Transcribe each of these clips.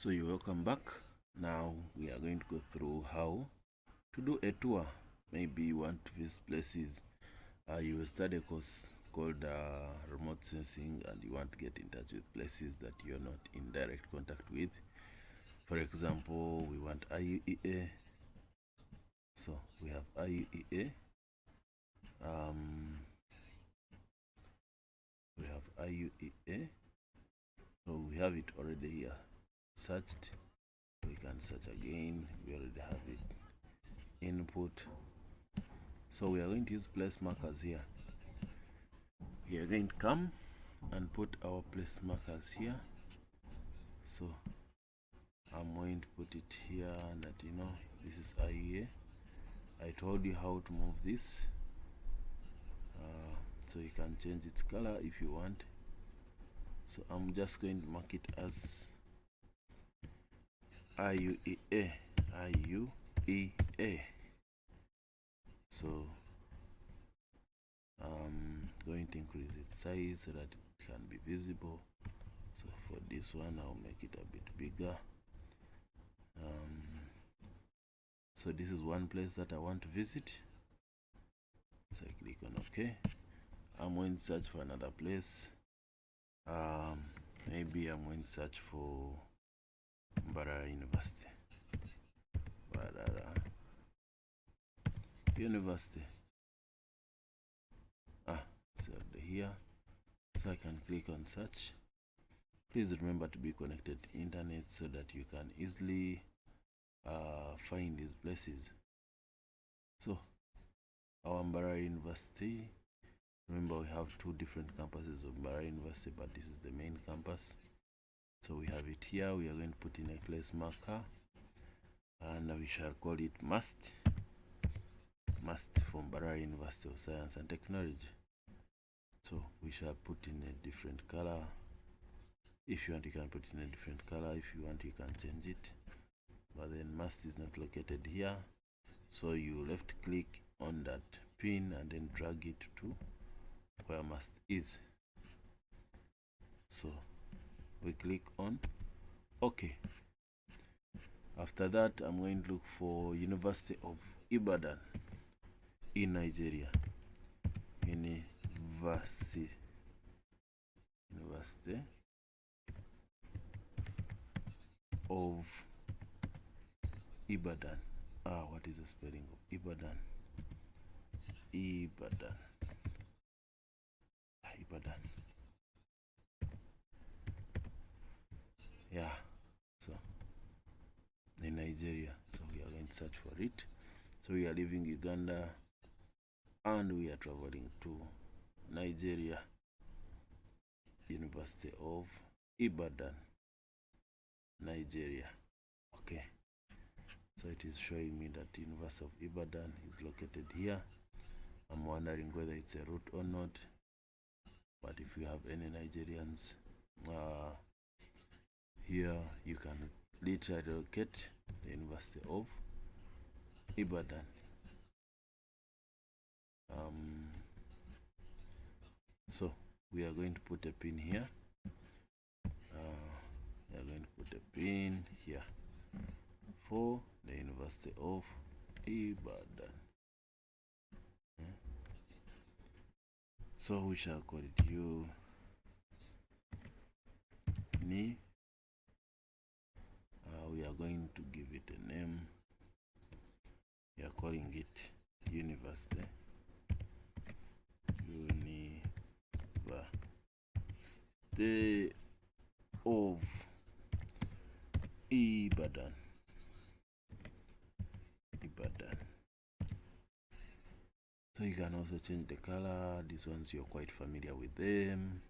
So you're welcome back. Now we are going to go through how to do a tour. Maybe you want to visit places. You will study a course called remote sensing, and you want to get in touch with places that you're not in direct contact with. For example, we want IUEA. So we have IUEA. We have IUEA. So we have it already here searched. We can search again. We already have it input. So we are going to use place markers here. We are going to come and put our place markers here. So I'm going to put it here that this is IUEA. I told you how to move this, so you can change its color if you want. So I'm just going to mark it as IUEA. IUEA. So I'm going to increase its size so that it can be visible. So for this one, I'll make it a bit bigger. So this is one place that I want to visit. So I click on OK. I'm going to search for another place. Maybe I'm going to search for Mbarara University. Mbarara University. So here. So I can click on search. Please remember to be connected to internet so that you can easily find these places. So our Mbarara University, remember we have two different campuses of Mbarara University, but this is the main campus. So we have it here. We are going to put in a place marker, and we shall call it MUST from Mbarara University of Science and Technology. So we shall put in a different color. If you want, you can put in a different color. If you want, you can change it. But then MUST is not located here. So you left click on that pin and then drag it to where MUST is. So we click on OK. After that, I'm going to look for University of Ibadan in Nigeria. University of Ibadan. What is the spelling of Ibadan? Ibadan. Yeah. So in Nigeria. So we are going to search for it. So we are leaving Uganda and we are traveling to Nigeria. University of Ibadan, Nigeria. Okay. So it is showing me that the University of Ibadan is located here. I'm wondering whether it's a route or not. But if you have any Nigerians here, you can literally locate the University of Ibadan. So we are going to put a pin here. We are going to put a pin here for the University of Ibadan. So we shall call it Uni. We are going to give it a name. We are calling it University of Ibadan. So you can also change the color. These ones you're quite familiar with them.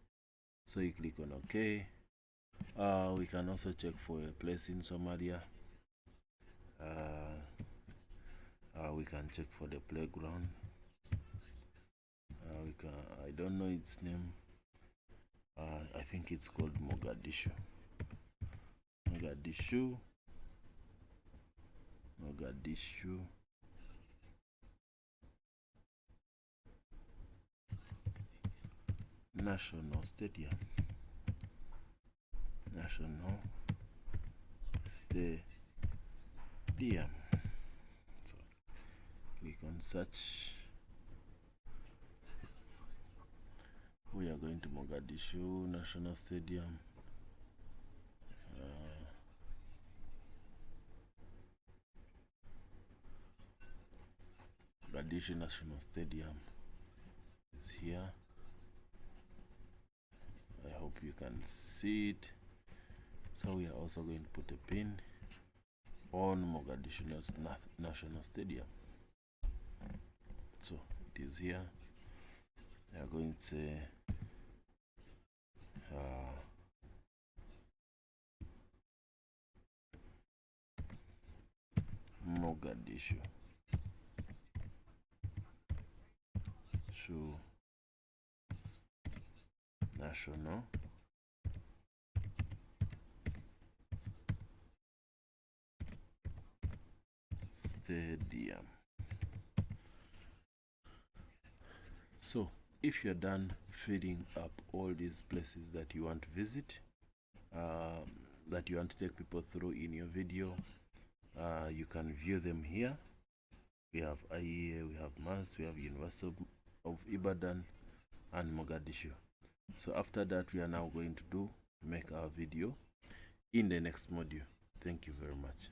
So you click on OK. We can also check for a place in Somalia. We can check for the playground. I don't know its name. I think it's called Mogadishu. National Stadium. Stadium. So click on search. We are going to Mogadishu National Stadium. Mogadishu National Stadium is here. I hope you can see it. So we are also going to put a pin on Mogadishu National Stadium. So it is here. We are going to say Mogadishu National Stadium. So if you're done filling up all these places that you want to visit, that you want to take people through in your video, you can view them here. We have IEA, we have MAS, we have University of Ibadan and Mogadishu. So after that, we are now going to make our video in the next module. Thank you very much.